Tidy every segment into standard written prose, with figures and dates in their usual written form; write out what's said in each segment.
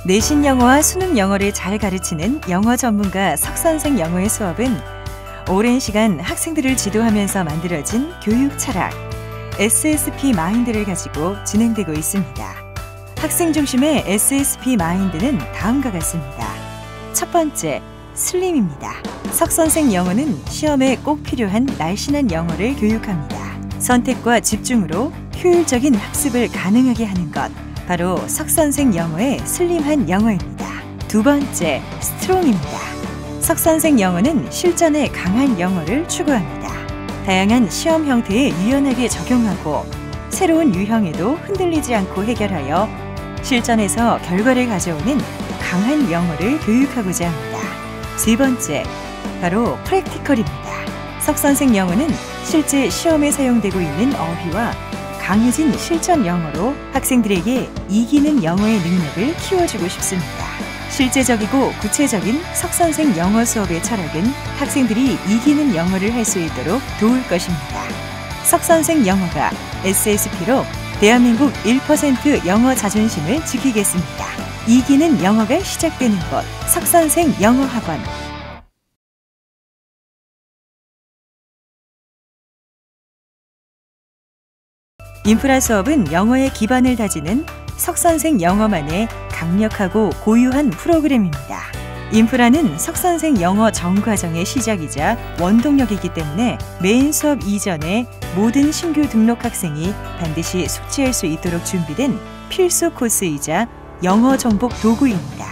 내신 영어와 수능 영어를 잘 가르치는 영어 전문가 석선생 영어의 수업은 오랜 시간 학생들을 지도하면서 만들어진 교육 철학, SSP 마인드를 가지고 진행되고 있습니다. 학생 중심의 SSP 마인드는 다음과 같습니다. 첫 번째, 슬림입니다. 석선생 영어는 시험에 꼭 필요한 날씬한 영어를 교육합니다. 선택과 집중으로 효율적인 학습을 가능하게 하는 것, 바로 석선생 영어의 슬림한 영어입니다. 두 번째, 스트롱입니다. 석선생 영어는 실전에 강한 영어를 추구합니다. 다양한 시험 형태에 유연하게 적용하고 새로운 유형에도 흔들리지 않고 해결하여 실전에서 결과를 가져오는 강한 영어를 교육하고자 합니다. 세 번째, 바로 프랙티컬입니다. 석선생 영어는 실제 시험에 사용되고 있는 어휘와 강해진 실전 영어로 학생들에게 이기는 영어의 능력을 키워주고 싶습니다. 실제적이고 구체적인 석선생 영어 수업의 철학은 학생들이 이기는 영어를 할 수 있도록 도울 것입니다. 석선생 영어가 SSP로 대한민국 1% 영어 자존심을 지키겠습니다. 이기는 영어가 시작되는 곳, 석선생 영어학원. 인프라 수업은 영어의 기반을 다지는 석선생 영어만의 강력하고 고유한 프로그램입니다. 인프라는 석선생 영어 전과정의 시작이자 원동력이기 때문에 메인 수업 이전에 모든 신규 등록 학생이 반드시 숙지할 수 있도록 준비된 필수 코스이자 영어 정복 도구입니다.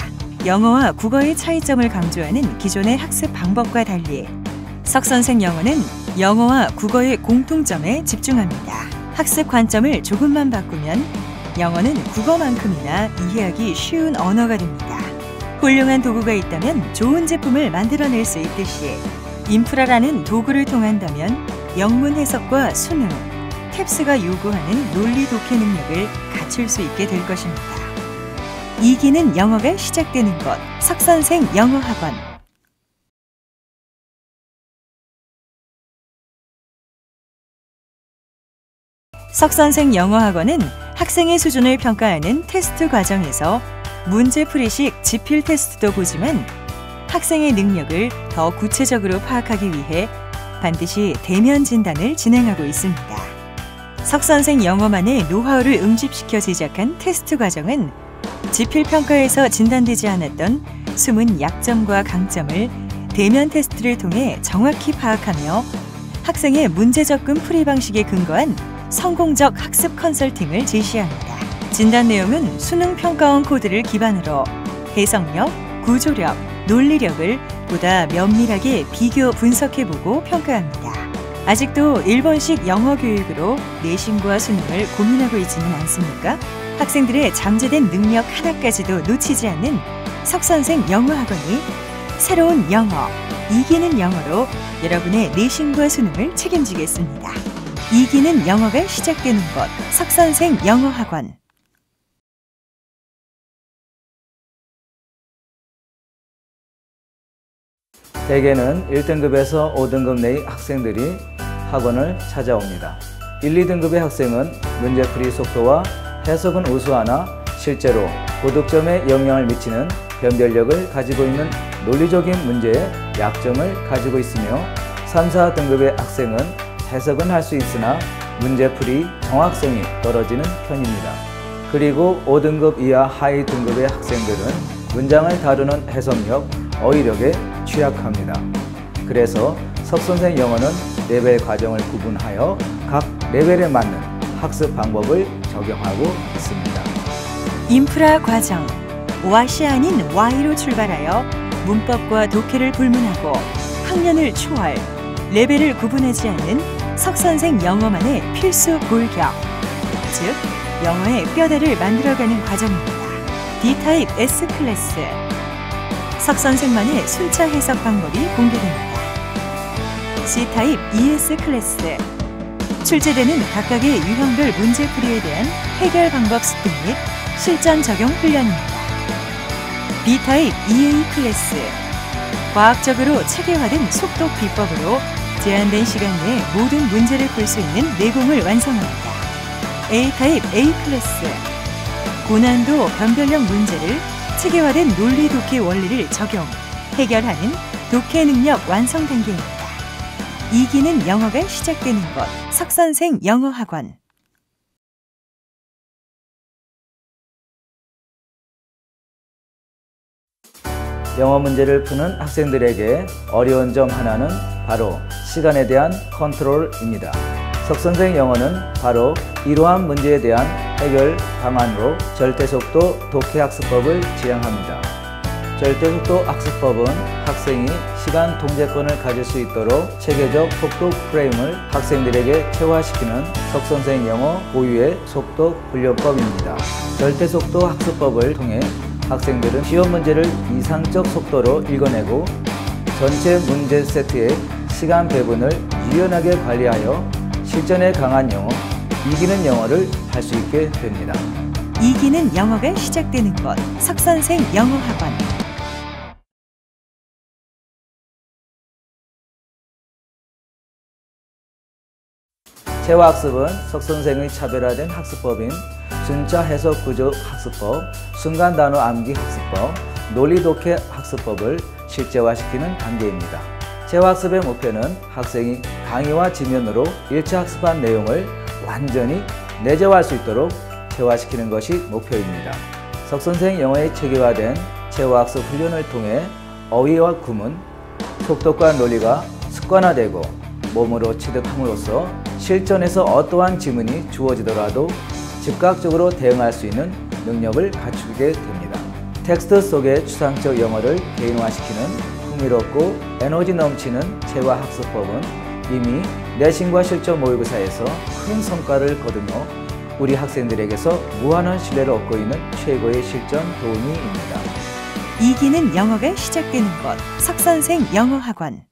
영어와 국어의 차이점을 강조하는 기존의 학습 방법과 달리 석선생 영어는 영어와 국어의 공통점에 집중합니다. 학습 관점을 조금만 바꾸면 영어는 국어만큼이나 이해하기 쉬운 언어가 됩니다. 훌륭한 도구가 있다면 좋은 제품을 만들어낼 수 있듯이 인프라라는 도구를 통한다면 영문 해석과 수능, 캡스가 요구하는 논리 독해 능력을 갖출 수 있게 될 것입니다. 이기는 영어가 시작되는 곳, 석선생 영어학원. 석선생 영어학원은 학생의 수준을 평가하는 테스트 과정에서 문제풀이식 지필 테스트도 보지만 학생의 능력을 더 구체적으로 파악하기 위해 반드시 대면 진단을 진행하고 있습니다. 석선생 영어만의 노하우를 응집시켜 제작한 테스트 과정은 지필 평가에서 진단되지 않았던 숨은 약점과 강점을 대면 테스트를 통해 정확히 파악하며 학생의 문제 접근 풀이 방식에 근거한 성공적 학습 컨설팅을 제시합니다. 진단 내용은 수능 평가원 코드를 기반으로 해석력, 구조력, 논리력을 보다 면밀하게 비교 분석해보고 평가합니다. 아직도 일본식 영어 교육으로 내신과 수능을 고민하고 있지는 않습니까? 학생들의 잠재된 능력 하나까지도 놓치지 않는 석선생 영어학원이 새로운 영어, 이기는 영어로 여러분의 내신과 수능을 책임지겠습니다. 이기는 영어가 시작되는 곳, 석선생 영어학원. 대개는 1등급에서 5등급 내의 학생들이 학원을 찾아옵니다. 1, 2등급의 학생은 문제풀이 속도와 해석은 우수하나 실제로 고득점에 영향을 미치는 변별력을 가지고 있는 논리적인 문제에 약점을 가지고 있으며 3, 4등급의 학생은 해석은 할 수 있으나 문제풀이 정확성이 떨어지는 편입니다. 그리고 5등급 이하 하위 등급의 학생들은 문장을 다루는 해석력, 어휘력에 취약합니다. 그래서 석선생 영어는 레벨 과정을 구분하여 각 레벨에 맞는 학습 방법을 적용하고 있습니다. 인프라 과정, What이 아닌 Why로 출발하여 문법과 독해를 불문하고 학년을 초월, 레벨을 구분하지 않는 석선생 영어만의 필수 골격, 즉 영어의 뼈대를 만들어가는 과정입니다. D타입 S클래스, 석선생만의 순차 해석 방법이 공개됩니다. C타입 ES 클래스, 출제되는 각각의 유형별 문제풀이에 대한 해결 방법 습득 및 실전 적용 훈련입니다. B타입 EA 클래스, 과학적으로 체계화된 속독 비법으로 제한된 시간 내에 모든 문제를 풀 수 있는 내공을 완성합니다. A타입 A 클래스, 고난도 변별력 문제를 체계화된 논리 독해 원리를 적용, 해결하는 독해 능력 완성 단계입니다. 이기는 영어가 시작되는 곳, 석선생 영어학원. 영어 문제를 푸는 학생들에게 어려운 점 하나는 바로 시간에 대한 컨트롤입니다. 석선생 영어는 바로 이러한 문제에 대한 해결 방안으로 절대속도 독해학습법을 지향합니다. 절대속도 학습법은 학생이 시간 통제권을 가질 수 있도록 체계적 속도 프레임을 학생들에게 체화시키는 석선생 영어 고유의 속도 훈련법입니다. 절대속도 학습법을 통해 학생들은 시험 문제를 이상적 속도로 읽어내고 전체 문제 세트의 시간 배분을 유연하게 관리하여 실전에 강한 영어, 이기는 영어를 할 수 있게 됩니다. 이기는 영어가 시작되는 곳, 석선생 영어학원. 체화학습은 석선생의 차별화된 학습법인 순차 해석 구조 학습법, 순간 단어 암기 학습법, 논리 독해 학습법을 실제화시키는 단계입니다. 체화학습의 목표는 학생이 강의와 지면으로 1차 학습한 내용을 완전히 내재화할 수 있도록 체화시키는 것이 목표입니다. 석선생 영어의 체계화된 체화학습 훈련을 통해 어휘와 구문, 속독과 논리가 습관화되고 몸으로 체득함으로써 실전에서 어떠한 지문이 주어지더라도 즉각적으로 대응할 수 있는 능력을 갖추게 됩니다. 텍스트 속의 추상적 영어를 개인화시키는 흥미롭고 에너지 넘치는 체화학습법은 이미 내신과 실전 모의고사에서 큰 성과를 거두며 우리 학생들에게서 무한한 신뢰를 얻고 있는 최고의 실전 도우미입니다. 이기는 영어가 시작되는 곳, 석선생 영어학원.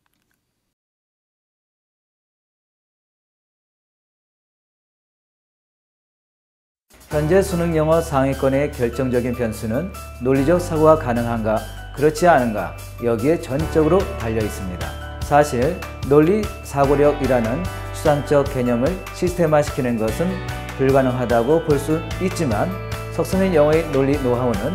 현재 수능 영어 상위권의 결정적인 변수는 논리적 사고가 가능한가, 그렇지 않은가 여기에 전적으로 달려 있습니다. 사실 논리 사고력이라는 추상적 개념을 시스템화시키는 것은 불가능하다고 볼 수 있지만 석선생 영어의 논리 노하우는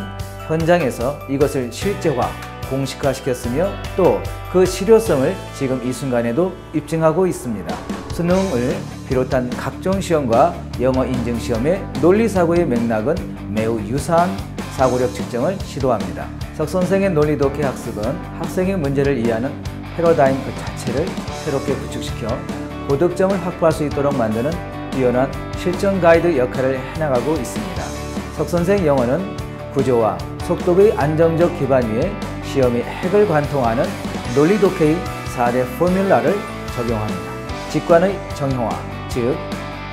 현장에서 이것을 실제화, 공식화시켰으며 또 그 실효성을 지금 이 순간에도 입증하고 있습니다. 수능을 비롯한 각종 시험과 영어 인증시험의 논리사고의 맥락은 매우 유사한 사고력 측정을 시도합니다. 석선생의 논리 독해 학습은 학생의 문제를 이해하는 패러다임 그 자체를 새롭게 구축시켜 고득점을 확보할 수 있도록 만드는 뛰어난 실전 가이드 역할을 해나가고 있습니다. 석선생 영어는 구조와 속독의 안정적 기반 위에 시험의 핵을 관통하는 논리 독해의 4대 포뮬라를 적용합니다. 직관의 정형화, 즉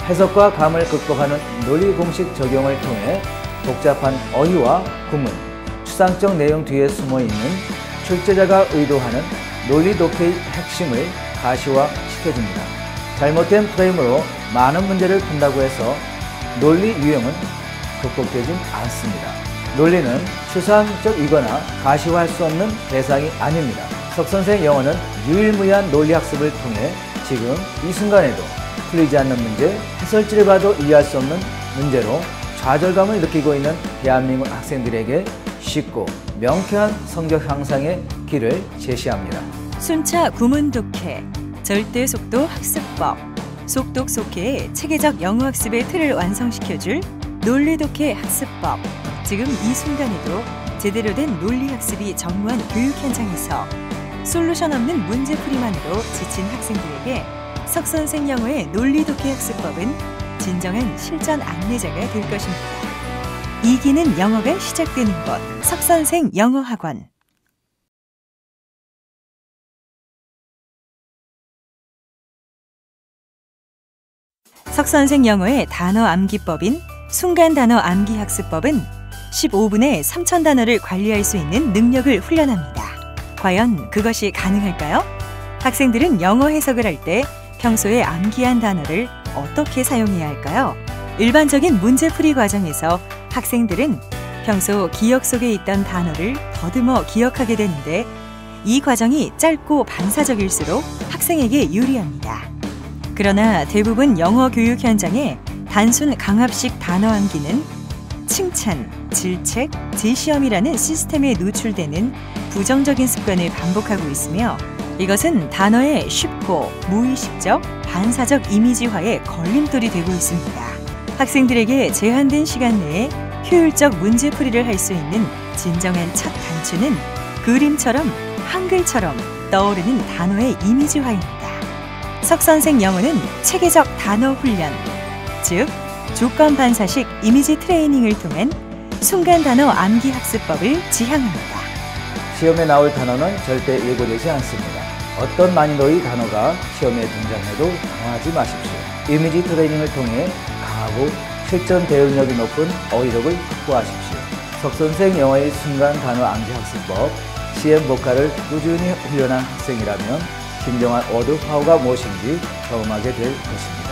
해석과 감을 극복하는 논리 공식 적용을 통해 복잡한 어휘와 구문, 추상적 내용 뒤에 숨어있는 출제자가 의도하는 논리 독해의 핵심을 가시화시켜줍니다. 잘못된 프레임으로 많은 문제를 푼다고 해서 논리 유형은 극복되진 않습니다. 논리는 추상적이거나 가시화할 수 없는 대상이 아닙니다. 석선생 영어는 유일무이한 논리학습을 통해 지금 이 순간에도 풀리지 않는 문제, 해설지를 봐도 이해할 수 없는 문제로 좌절감을 느끼고 있는 대한민국 학생들에게 쉽고 명쾌한 성적 향상의 길을 제시합니다. 순차 구문 독해, 절대 속도 학습법, 속독 속해의 체계적 영어 학습의 틀을 완성시켜줄 논리 독해 학습법. 지금 이 순간에도 제대로 된 논리 학습이 전무한 교육 현장에서 솔루션 없는 문제풀이만으로 지친 학생들에게 석선생 영어의 논리 독해 학습법은 진정한 실전 안내자가 될 것입니다. 이기는 영어가 시작되는 곳, 석선생 영어학원. 석선생 영어의 단어 암기법인 순간 단어 암기 학습법은 15분에 3,000단어를 관리할 수 있는 능력을 훈련합니다. 과연 그것이 가능할까요? 학생들은 영어 해석을 할 때 평소에 암기한 단어를 어떻게 사용해야 할까요? 일반적인 문제풀이 과정에서 학생들은 평소 기억 속에 있던 단어를 더듬어 기억하게 되는데 이 과정이 짧고 반사적일수록 학생에게 유리합니다. 그러나 대부분 영어 교육 현장에 단순 강압식 단어 암기는 칭찬, 질책, 재시험이라는 시스템에 노출되는 부정적인 습관을 반복하고 있으며 이것은 단어의 쉽고 무의식적, 반사적 이미지화에 걸림돌이 되고 있습니다. 학생들에게 제한된 시간 내에 효율적 문제풀이를 할 수 있는 진정한 첫 단추는 그림처럼 한글처럼 떠오르는 단어의 이미지화입니다. 석선생 영어는 체계적 단어 훈련, 즉 조건 반사식 이미지 트레이닝을 통한 순간 단어 암기 학습법을 지향합니다. 시험에 나올 단어는 절대 예고되지 않습니다. 어떤 난이도의 단어가 시험에 등장해도 당황하지 마십시오. 이미지 트레이닝을 통해 강하고 실전 대응력이 높은 어휘력을 확보하십시오. 석선생 영어의 순간 단어 암기 학습법, CM 보카를 꾸준히 훈련한 학생이라면 진정한 워드 파워가 무엇인지 경험하게 될 것입니다.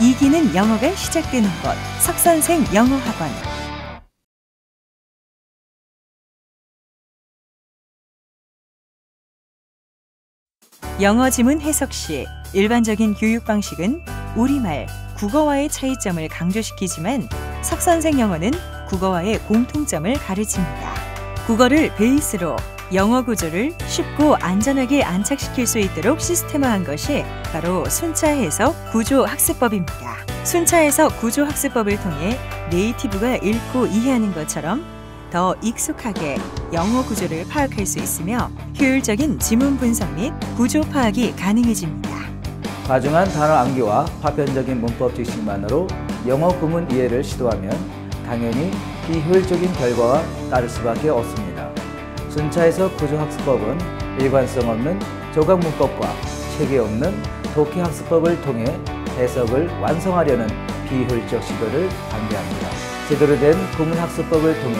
이기는 영어가 시작되는 곳, 석선생 영어학원. 영어 지문 해석 시 일반적인 교육 방식은 우리말, 국어와의 차이점을 강조시키지만 석선생 영어는 국어와의 공통점을 가르칩니다. 국어를 베이스로 영어 구조를 쉽고 안전하게 안착시킬 수 있도록 시스템화한 것이 바로 순차 해석 구조 학습법입니다. 순차 해석 구조 학습법을 통해 네이티브가 읽고 이해하는 것처럼 더 익숙하게 영어 구조를 파악할 수 있으며 효율적인 지문 분석 및 구조 파악이 가능해집니다. 과중한 단어 암기와 파편적인 문법 지식만으로 영어 구문 이해를 시도하면 당연히 비효율적인 결과가 따를 수밖에 없습니다. 순차해석 구조학습법은 일관성 없는 조각 문법과 체계 없는 독해 학습법을 통해 해석을 완성하려는 비효율적 시도를 반대합니다. 제대로 된 구문 학습법을 통해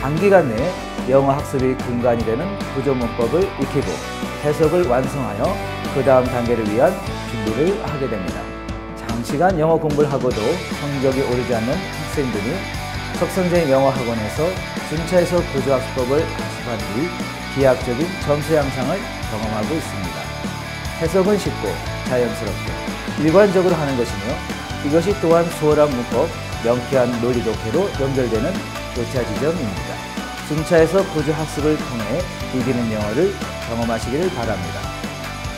단기간 내에 영어 학습의 근간이 되는 구조 문법을 익히고 해석을 완성하여 그 다음 단계를 위한 준비를 하게 됩니다. 장시간 영어 공부를 하고도 성적이 오르지 않는 학생들이 석선생 영어학원에서 순차해석 구조학습법을 학습한 뒤 비약적인 점수 향상을 경험하고 있습니다. 해석은 쉽고 자연스럽게 일관적으로 하는 것이며 이것이 또한 수월한 문법, 명쾌한 논리 독해로 연결되는 교차 지점입니다. 순차해석 구조학습을 통해 이기는 영어를 경험하시기를 바랍니다.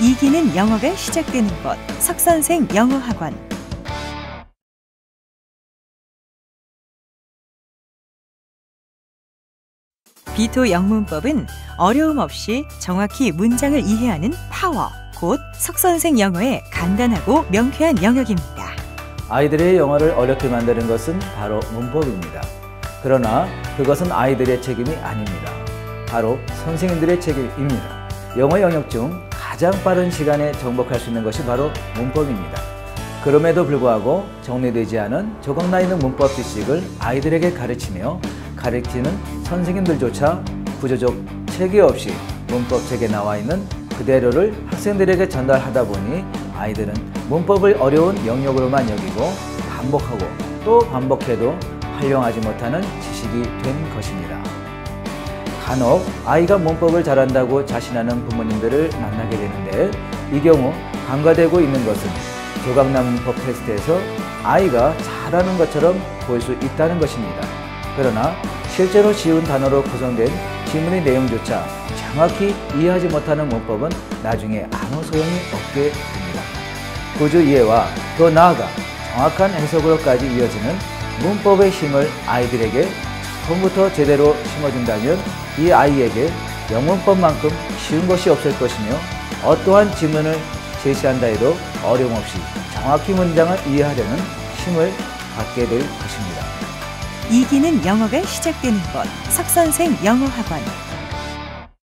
이기는 영어가 시작되는 곳, 석선생 영어학원. 비토 영문법은 어려움 없이 정확히 문장을 이해하는 파워, 곧 석선생 영어의 간단하고 명쾌한 영역입니다. 아이들의 영어를 어렵게 만드는 것은 바로 문법입니다. 그러나 그것은 아이들의 책임이 아닙니다. 바로 선생님들의 책임입니다. 영어 영역 중 가장 빠른 시간에 정복할 수 있는 것이 바로 문법입니다. 그럼에도 불구하고 정리되지 않은 조각나 있는 문법 지식을 아이들에게 가르치며 가르치는 선생님들조차 구조적 체계 없이 문법책에 나와 있는 그대로를 학생들에게 전달하다 보니 아이들은 문법을 어려운 영역으로만 여기고 반복하고 또 반복해도 활용하지 못하는 지식이 된 것입니다. 간혹 아이가 문법을 잘한다고 자신하는 부모님들을 만나게 되는데 이 경우 간과되고 있는 것은 조각나 문법 테스트에서 아이가 잘하는 것처럼 보일 수 있다는 것입니다. 그러나 실제로 쉬운 단어로 구성된 지문의 내용조차 정확히 이해하지 못하는 문법은 나중에 아무 소용이 없게 됩니다. 구조 이해와 더 나아가 정확한 해석으로까지 이어지는 문법의 힘을 아이들에게 처음부터 제대로 심어준다면 이 아이에게 영문법만큼 쉬운 것이 없을 것이며 어떠한 지문을 제시한다 해도 어려움 없이 정확히 문장을 이해하려는 힘을 갖게 될 것입니다. 이기는 영어가 시작되는 곳, 석선생 영어학원.